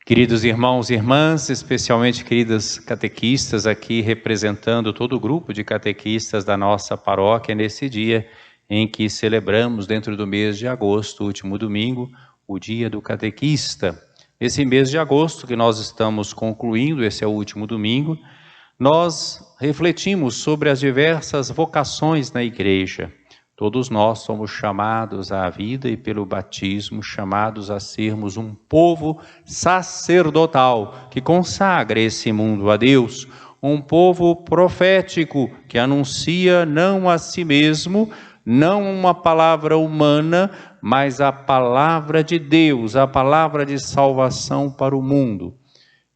Queridos irmãos e irmãs, especialmente queridas catequistas, aqui representando todo o grupo de catequistas da nossa paróquia nesse dia em que celebramos, dentro do mês de agosto, último domingo, o Dia do Catequista. Esse mês de agosto que nós estamos concluindo, esse é o último domingo, nós refletimos sobre as diversas vocações na igreja. Todos nós somos chamados à vida e pelo batismo chamados a sermos um povo sacerdotal que consagra esse mundo a Deus, um povo profético que anuncia não a si mesmo, não uma palavra humana, mas a palavra de Deus, a palavra de salvação para o mundo.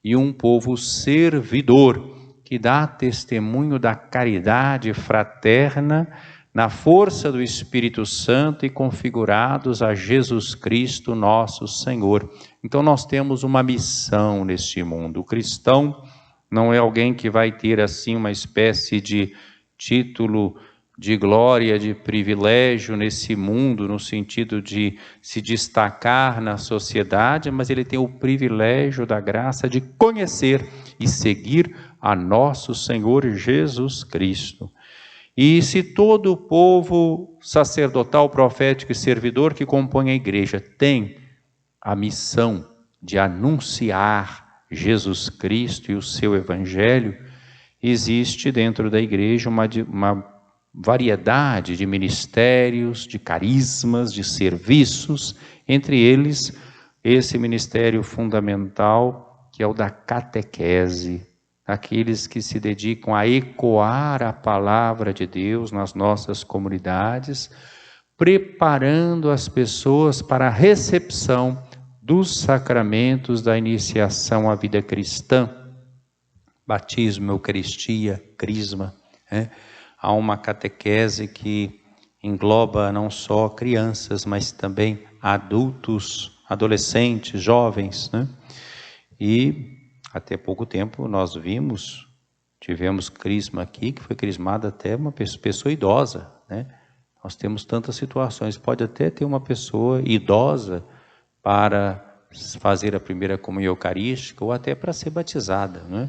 E um povo servidor que dá testemunho da caridade fraterna na força do Espírito Santo e configurados a Jesus Cristo, nosso Senhor. Então nós temos uma missão neste mundo. O cristão não é alguém que vai ter assim uma espécie de título de glória, de privilégio nesse mundo, no sentido de se destacar na sociedade, mas ele tem o privilégio da graça de conhecer e seguir a nosso Senhor Jesus Cristo. E se todo o povo sacerdotal, profético e servidor que compõe a igreja tem a missão de anunciar Jesus Cristo e o seu evangelho, existe dentro da igreja uma variedade de ministérios, de carismas, de serviços, entre eles esse ministério fundamental que é o da catequese, aqueles que se dedicam a ecoar a palavra de Deus nas nossas comunidades, preparando as pessoas para a recepção dos sacramentos da iniciação à vida cristã, batismo, eucaristia, crisma, né? Há uma catequese que engloba não só crianças, mas também adultos, adolescentes, jovens, né? E até pouco tempo nós tivemos crisma aqui, que foi crismada até uma pessoa idosa, né? Nós temos tantas situações, pode até ter uma pessoa idosa para fazer a primeira comunhão eucarística ou até para ser batizada, né?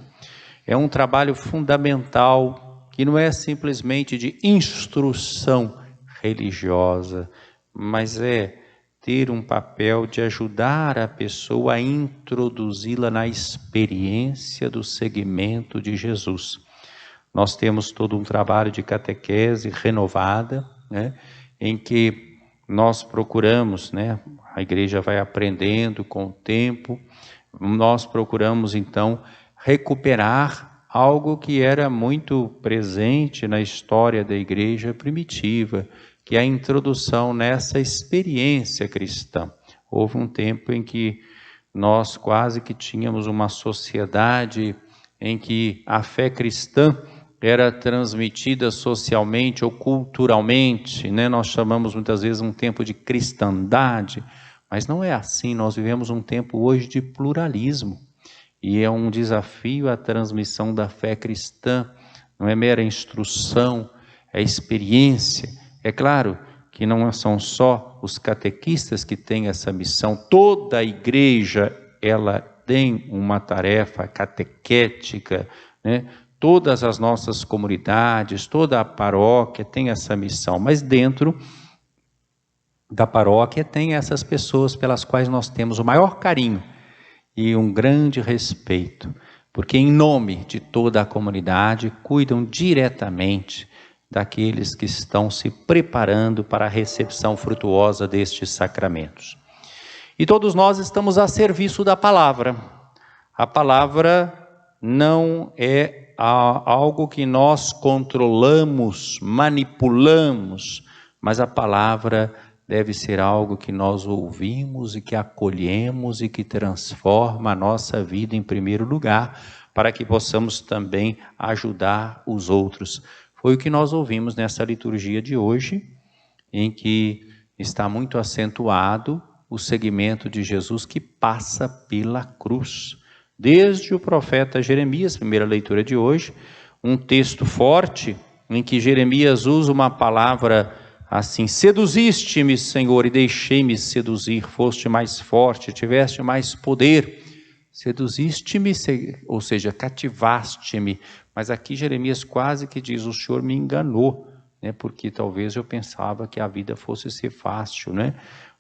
É um trabalho fundamental que não é simplesmente de instrução religiosa, mas é ter um papel de ajudar a pessoa a introduzi-la na experiência do seguimento de Jesus. Nós temos todo um trabalho de catequese renovada, né, em que nós procuramos, né, a igreja vai aprendendo com o tempo, nós procuramos então recuperar algo que era muito presente na história da igreja primitiva, que é a introdução nessa experiência cristã. Houve um tempo em que nós quase que tínhamos uma sociedade em que a fé cristã era transmitida socialmente ou culturalmente, né? Nós chamamos muitas vezes um tempo de cristandade, mas não é assim. Nós vivemos um tempo hoje de pluralismo e é um desafio a transmissão da fé cristã. Não é mera instrução, é experiência. É claro que não são só os catequistas que têm essa missão, toda a igreja ela tem uma tarefa catequética, né? Todas as nossas comunidades, toda a paróquia tem essa missão, mas dentro da paróquia tem essas pessoas pelas quais nós temos o maior carinho e um grande respeito, porque em nome de toda a comunidade cuidam diretamente daqueles que estão se preparando para a recepção frutuosa destes sacramentos. E todos nós estamos a serviço da palavra. A palavra não é algo que nós controlamos, manipulamos, mas a palavra deve ser algo que nós ouvimos e que acolhemos e que transforma a nossa vida em primeiro lugar, para que possamos também ajudar os outros. Foi o que nós ouvimos nessa liturgia de hoje, em que está muito acentuado o seguimento de Jesus que passa pela cruz. Desde o profeta Jeremias, primeira leitura de hoje, um texto forte, em que Jeremias usa uma palavra assim: seduziste-me, Senhor, e deixei-me seduzir, foste mais forte, tiveste mais poder. Seduziste-me, ou seja, cativaste-me. Mas aqui Jeremias quase que diz, o Senhor me enganou, né? Porque talvez eu pensava que a vida fosse ser fácil, né?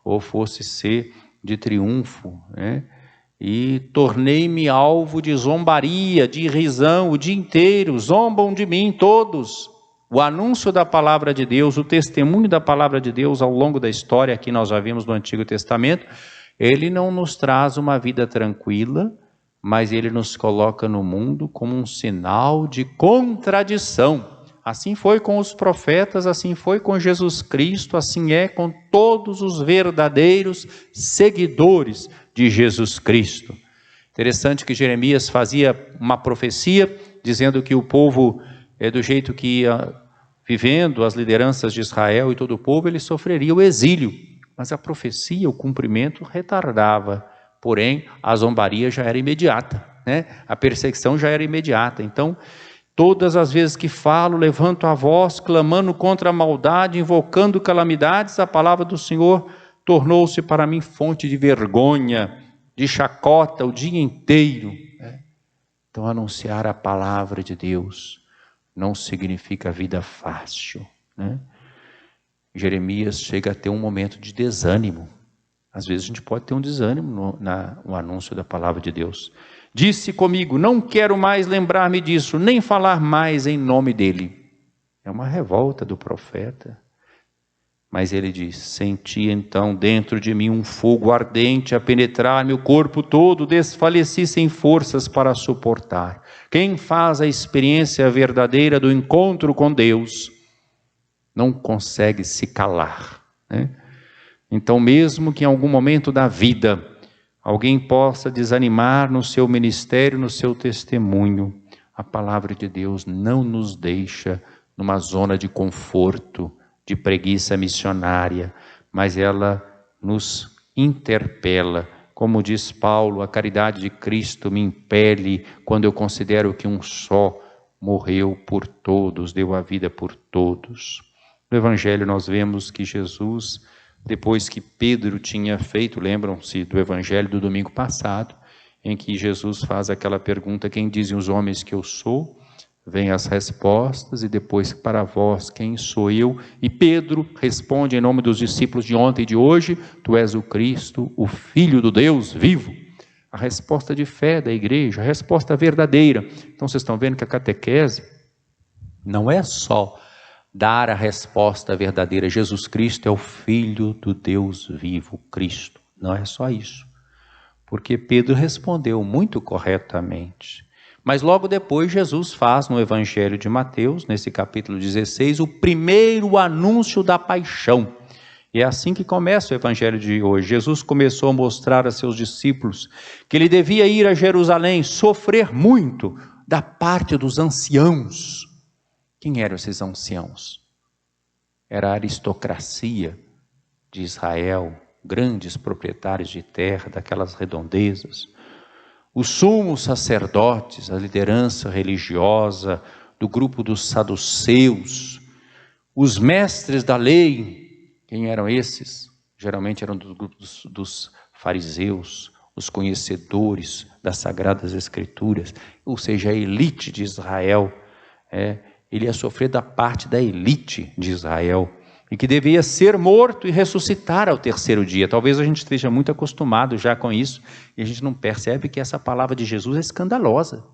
Ou fosse ser de triunfo, né? E tornei-me alvo de zombaria, de risão o dia inteiro, zombam de mim todos. O anúncio da palavra de Deus, o testemunho da palavra de Deus ao longo da história, que nós já vimos no Antigo Testamento, ele não nos traz uma vida tranquila, mas ele nos coloca no mundo como um sinal de contradição. Assim foi com os profetas, assim foi com Jesus Cristo, assim é com todos os verdadeiros seguidores de Jesus Cristo. Interessante que Jeremias fazia uma profecia, dizendo que o povo, do jeito que ia vivendo, as lideranças de Israel e todo o povo, ele sofreria o exílio. Mas a profecia, o cumprimento, retardava. Porém, a zombaria já era imediata, né? A perseguição já era imediata. Então, todas as vezes que falo, levanto a voz, clamando contra a maldade, invocando calamidades, a palavra do Senhor tornou-se para mim fonte de vergonha, de chacota o dia inteiro. Então, anunciar a palavra de Deus não significa vida fácil, né? Jeremias chega a ter um momento de desânimo. Às vezes a gente pode ter um desânimo no anúncio da palavra de Deus. Disse comigo, não quero mais lembrar-me disso, nem falar mais em nome dele. É uma revolta do profeta. Mas ele diz, senti então dentro de mim um fogo ardente a penetrar meu corpo todo, desfaleci sem forças para suportar. Quem faz a experiência verdadeira do encontro com Deus, não consegue se calar, né? Então, mesmo que em algum momento da vida, alguém possa desanimar no seu ministério, no seu testemunho, a palavra de Deus não nos deixa numa zona de conforto, de preguiça missionária, mas ela nos interpela. Como diz Paulo, a caridade de Cristo me impele quando eu considero que um só morreu por todos, deu a vida por todos. No Evangelho nós vemos que Jesus, depois que Pedro tinha feito, lembram-se do Evangelho do domingo passado, em que Jesus faz aquela pergunta, quem dizem os homens que eu sou? Vêm as respostas, e depois, para vós, quem sou eu? E Pedro responde em nome dos discípulos de ontem e de hoje, tu és o Cristo, o Filho do Deus vivo. A resposta de fé da igreja, a resposta verdadeira. Então vocês estão vendo que a catequese não é só dar a resposta verdadeira, Jesus Cristo é o Filho do Deus vivo, Cristo. Não é só isso. Porque Pedro respondeu muito corretamente. Mas logo depois Jesus faz no Evangelho de Mateus, nesse capítulo 16, o primeiro anúncio da paixão. E é assim que começa o Evangelho de hoje. Jesus começou a mostrar a seus discípulos que ele devia ir a Jerusalém, sofrer muito da parte dos anciãos. Quem eram esses anciãos? Era a aristocracia de Israel, grandes proprietários de terra, daquelas redondezas. Os sumos sacerdotes, a liderança religiosa do grupo dos saduceus, os mestres da lei. Quem eram esses? Geralmente eram do grupo dos fariseus, os conhecedores das Sagradas Escrituras, ou seja, a elite de Israel. Ele ia sofrer da parte da elite de Israel, e que devia ser morto e ressuscitar ao terceiro dia. Talvez a gente esteja muito acostumado já com isso, e a gente não percebe que essa palavra de Jesus é escandalosa.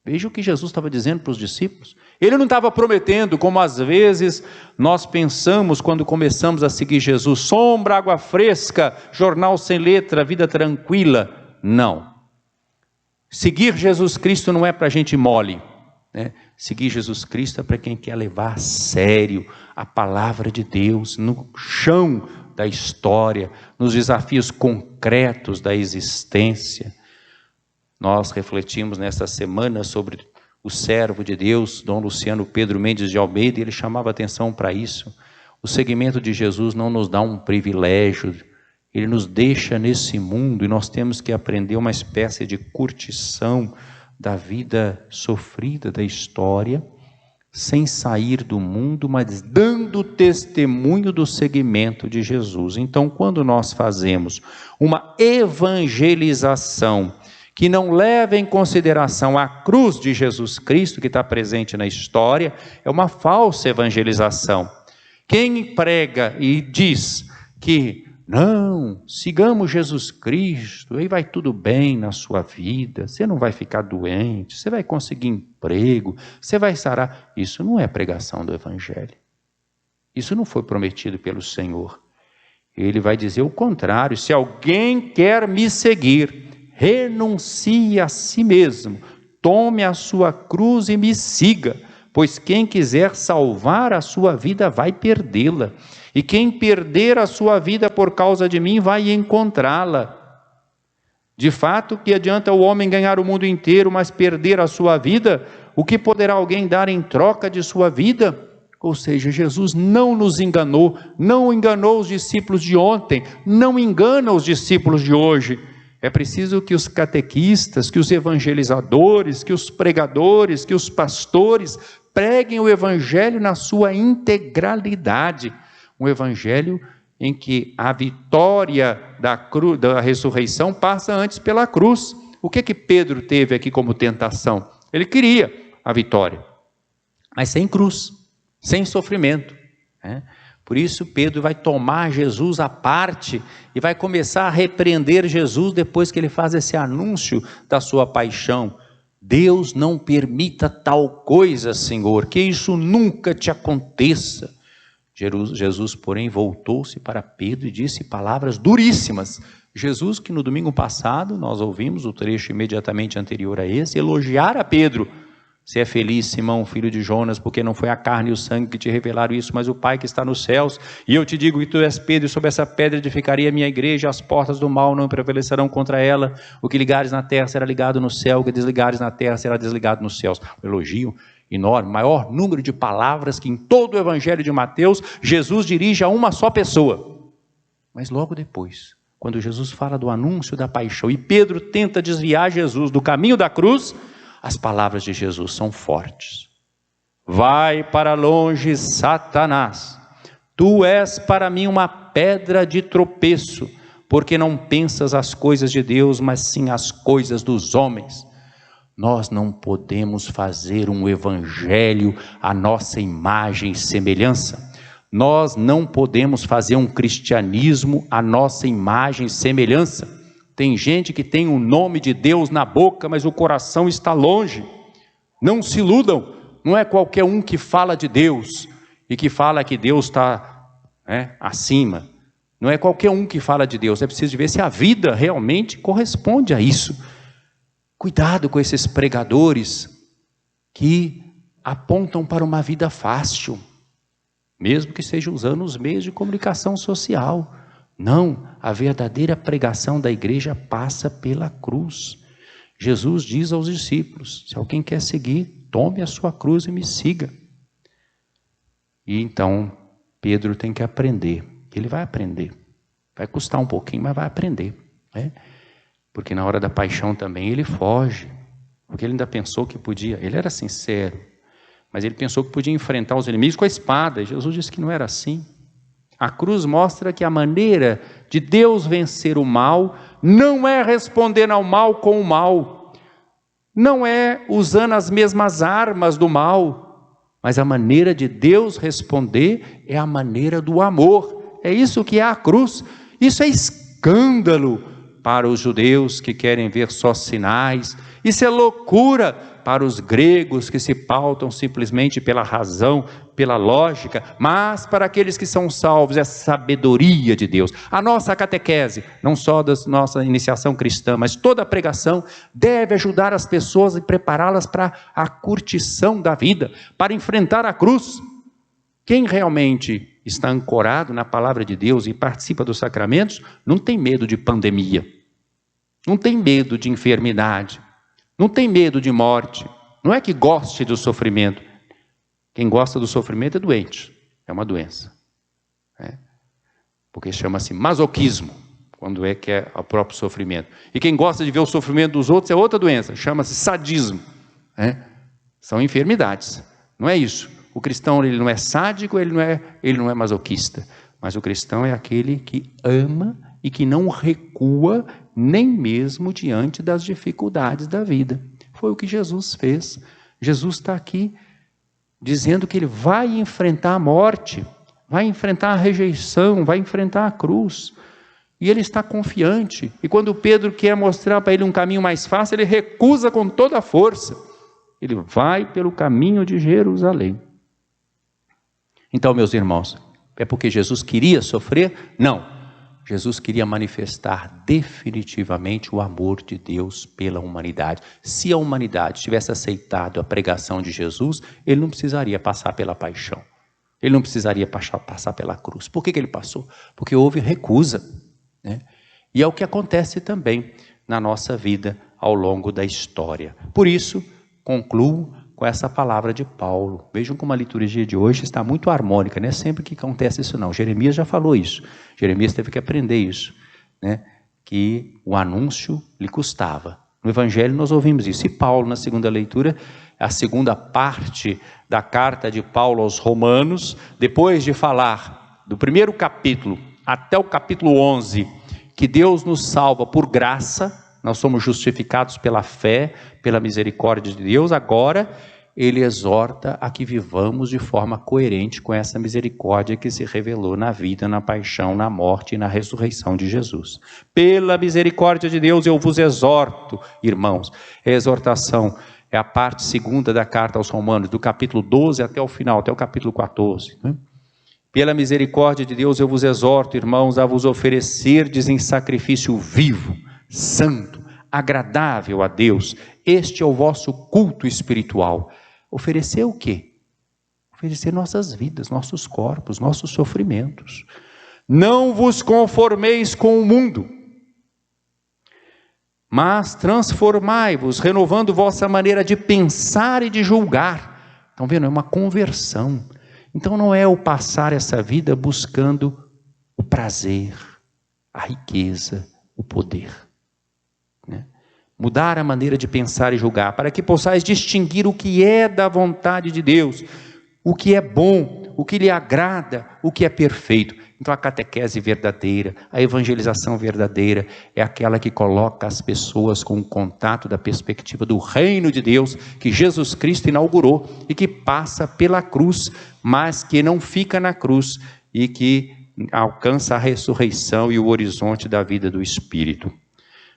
Veja o que Jesus estava dizendo para os discípulos. Ele não estava prometendo, como às vezes nós pensamos quando começamos a seguir Jesus, sombra, água fresca, jornal sem letra, vida tranquila. Não. Seguir Jesus Cristo não é para gente mole, né? Seguir Jesus Cristo é para quem quer levar a sério a palavra de Deus no chão da história, nos desafios concretos da existência. Nós refletimos nesta semana sobre o servo de Deus, Dom Luciano Pedro Mendes de Almeida, e ele chamava atenção para isso. O seguimento de Jesus não nos dá um privilégio, ele nos deixa nesse mundo e nós temos que aprender uma espécie de curtição da vida sofrida da história, sem sair do mundo, mas dando testemunho do seguimento de Jesus. Então, quando nós fazemos uma evangelização que não leva em consideração a cruz de Jesus Cristo, que está presente na história, é uma falsa evangelização. Quem prega e diz que não, sigamos Jesus Cristo, aí vai tudo bem na sua vida, você não vai ficar doente, você vai conseguir emprego, você vai sarar. Isso não é pregação do Evangelho. Isso não foi prometido pelo Senhor. Ele vai dizer o contrário: se alguém quer me seguir, renuncie a si mesmo, tome a sua cruz e me siga, pois quem quiser salvar a sua vida vai perdê-la, e quem perder a sua vida por causa de mim vai encontrá-la. De fato, que adianta o homem ganhar o mundo inteiro, mas perder a sua vida? O que poderá alguém dar em troca de sua vida? Ou seja, Jesus não nos enganou, não enganou os discípulos de ontem, não engana os discípulos de hoje. É preciso que os catequistas, que os evangelizadores, que os pregadores, que os pastores preguem o Evangelho na sua integralidade. Um Evangelho em que a vitória da ressurreição passa antes pela cruz. O que Pedro teve aqui como tentação? Ele queria a vitória, mas sem cruz, sem sofrimento. Por isso Pedro vai tomar Jesus à parte e vai começar a repreender Jesus depois que ele faz esse anúncio da sua paixão. Deus não permita tal coisa, Senhor, que isso nunca te aconteça. Jesus, porém, voltou-se para Pedro e disse palavras duríssimas. Jesus, que no domingo passado nós ouvimos o trecho imediatamente anterior a esse, elogiar a Pedro. Você é feliz, Simão, filho de Jonas, porque não foi a carne e o sangue que te revelaram isso, mas o Pai que está nos céus. E eu te digo que tu és Pedro, e sobre essa pedra edificaria a minha igreja, as portas do mal não prevalecerão contra ela. O que ligares na terra será ligado no céu, o que desligares na terra será desligado nos céus. Um elogio enorme, maior número de palavras que em todo o Evangelho de Mateus, Jesus dirige a uma só pessoa. Mas logo depois, quando Jesus fala do anúncio da paixão, e Pedro tenta desviar Jesus do caminho da cruz, as palavras de Jesus são fortes. Vai para longe, Satanás, tu és para mim uma pedra de tropeço, porque não pensas as coisas de Deus, mas sim as coisas dos homens. Nós não podemos fazer um evangelho à nossa imagem e semelhança. Nós não podemos fazer um cristianismo à nossa imagem e semelhança. Tem gente que tem o nome de Deus na boca, mas o coração está longe. Não se iludam, não é qualquer um que fala de Deus e que fala que Deus está acima. Não é qualquer um que fala de Deus, é preciso ver se a vida realmente corresponde a isso. Cuidado com esses pregadores que apontam para uma vida fácil, mesmo que seja usando os meios de comunicação social. Não, a verdadeira pregação da igreja passa pela cruz. Jesus diz aos discípulos: se alguém quer seguir, tome a sua cruz e me siga. E então Pedro tem que aprender. Ele vai aprender. Vai custar um pouquinho, mas vai aprender, Porque na hora da paixão também ele foge, porque ele ainda pensou que podia, ele era sincero, mas ele pensou que podia enfrentar os inimigos com a espada, e Jesus disse que não era assim. A cruz mostra que a maneira de Deus vencer o mal não é respondendo ao mal com o mal, não é usando as mesmas armas do mal, mas a maneira de Deus responder é a maneira do amor. É isso que é a cruz. Isso é escândalo para os judeus que querem ver só sinais. Isso é loucura para os gregos que se pautam simplesmente pela razão, pela lógica, mas para aqueles que são salvos é sabedoria de Deus. A nossa catequese, não só da nossa iniciação cristã, mas toda a pregação deve ajudar as pessoas e prepará-las para a curtição da vida, para enfrentar a cruz. Quem realmente está ancorado na palavra de Deus e participa dos sacramentos, não tem medo de pandemia, não tem medo de enfermidade, não tem medo de morte. Não é que goste do sofrimento. Quem gosta do sofrimento é doente, é uma doença. Porque chama-se masoquismo, quando que é o próprio sofrimento. E quem gosta de ver o sofrimento dos outros é outra doença, chama-se sadismo. São enfermidades, não é isso. O cristão ele não é sádico, ele não é masoquista, mas o cristão é aquele que ama e que não recua nem mesmo diante das dificuldades da vida. Foi o que Jesus fez. Jesus está aqui dizendo que ele vai enfrentar a morte, vai enfrentar a rejeição, vai enfrentar a cruz. E ele está confiante. E quando Pedro quer mostrar para ele um caminho mais fácil, ele recusa com toda a força. Ele vai pelo caminho de Jerusalém. Então, meus irmãos, é porque Jesus queria sofrer? Não. Jesus queria manifestar definitivamente o amor de Deus pela humanidade. Se a humanidade tivesse aceitado a pregação de Jesus, ele não precisaria passar pela paixão. Ele não precisaria passar pela cruz. Por que ele passou? Porque houve recusa, né? E é o que acontece também na nossa vida ao longo da história. Por isso, concluo com essa palavra de Paulo. Vejam como a liturgia de hoje está muito harmônica, não é sempre que acontece isso não. Jeremias já falou isso, Jeremias teve que aprender isso, né? Que o anúncio lhe custava. No Evangelho nós ouvimos isso, e Paulo na segunda leitura, a segunda parte da carta de Paulo aos Romanos, depois de falar do primeiro capítulo até o capítulo 11, que Deus nos salva por graça, nós somos justificados pela fé, pela misericórdia de Deus. Agora ele exorta a que vivamos de forma coerente com essa misericórdia que se revelou na vida, na paixão, na morte e na ressurreição de Jesus. Pela misericórdia de Deus eu vos exorto, irmãos. A exortação é a parte segunda da carta aos Romanos, do capítulo 12 até o final, até o capítulo 14, né? Pela misericórdia de Deus eu vos exorto, irmãos, a vos oferecerdes em sacrifício vivo, santo, agradável a Deus. Este é o vosso culto espiritual. Oferecer o quê? Oferecer nossas vidas, nossos corpos, nossos sofrimentos. Não vos conformeis com o mundo, mas transformai-vos, renovando vossa maneira de pensar e de julgar. Estão vendo? É uma conversão. Então não é o passar essa vida buscando o prazer, a riqueza, o poder. Mudar a maneira de pensar e julgar, para que possais distinguir o que é da vontade de Deus, o que é bom, o que lhe agrada, o que é perfeito. Então a catequese verdadeira, a evangelização verdadeira, é aquela que coloca as pessoas com o contato da perspectiva do reino de Deus, que Jesus Cristo inaugurou, e que passa pela cruz, mas que não fica na cruz, e que alcança a ressurreição e o horizonte da vida do Espírito.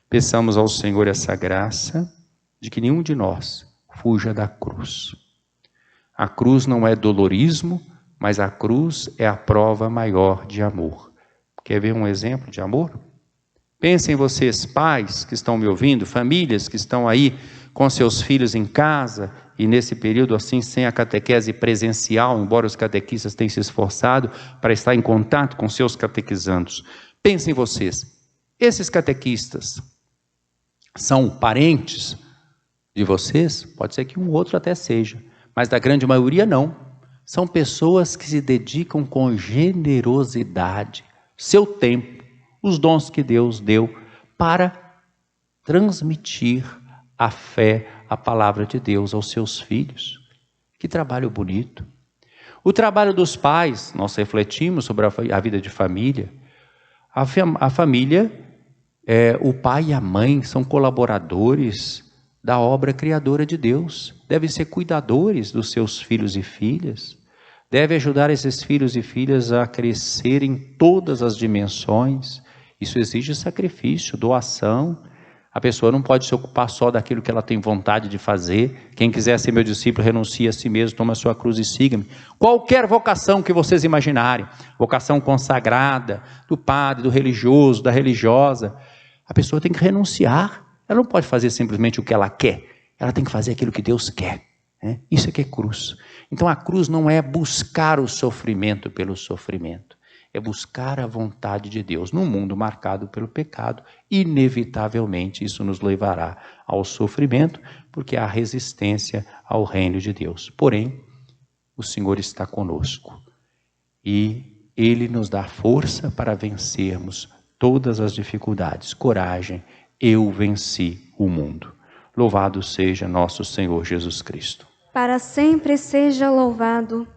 Peçamos ao Senhor essa graça de que nenhum de nós fuja da cruz. A cruz não é dolorismo, mas a cruz é a prova maior de amor. Quer ver um exemplo de amor? Pensem vocês, pais que estão me ouvindo, famílias que estão aí com seus filhos em casa e nesse período assim sem a catequese presencial, embora os catequistas tenham se esforçado para estar em contato com seus catequizandos. Pensem vocês, esses catequistas são parentes de vocês? Pode ser que um outro até seja, mas da grande maioria não. São pessoas que se dedicam com generosidade, seu tempo, os dons que Deus deu para transmitir a fé, a palavra de Deus aos seus filhos. Que trabalho bonito. O trabalho dos pais, nós refletimos sobre a vida de família. A família, o pai e a mãe são colaboradores da obra criadora de Deus. Devem ser cuidadores dos seus filhos e filhas. Deve ajudar esses filhos e filhas a crescer em todas as dimensões. Isso exige sacrifício, doação. A pessoa não pode se ocupar só daquilo que ela tem vontade de fazer. Quem quiser ser meu discípulo, renuncie a si mesmo, toma a sua cruz e siga-me. Qualquer vocação que vocês imaginarem, vocação consagrada, do padre, do religioso, da religiosa, a pessoa tem que renunciar. Ela não pode fazer simplesmente o que ela quer, ela tem que fazer aquilo que Deus quer. Isso é que é cruz. Então a cruz não é buscar o sofrimento pelo sofrimento, é buscar a vontade de Deus. Num mundo marcado pelo pecado, inevitavelmente isso nos levará ao sofrimento, porque há resistência ao reino de Deus. Porém, o Senhor está conosco e Ele nos dá força para vencermos todas as dificuldades. Coragem, eu venci o mundo. Louvado seja nosso Senhor Jesus Cristo. Para sempre seja louvado.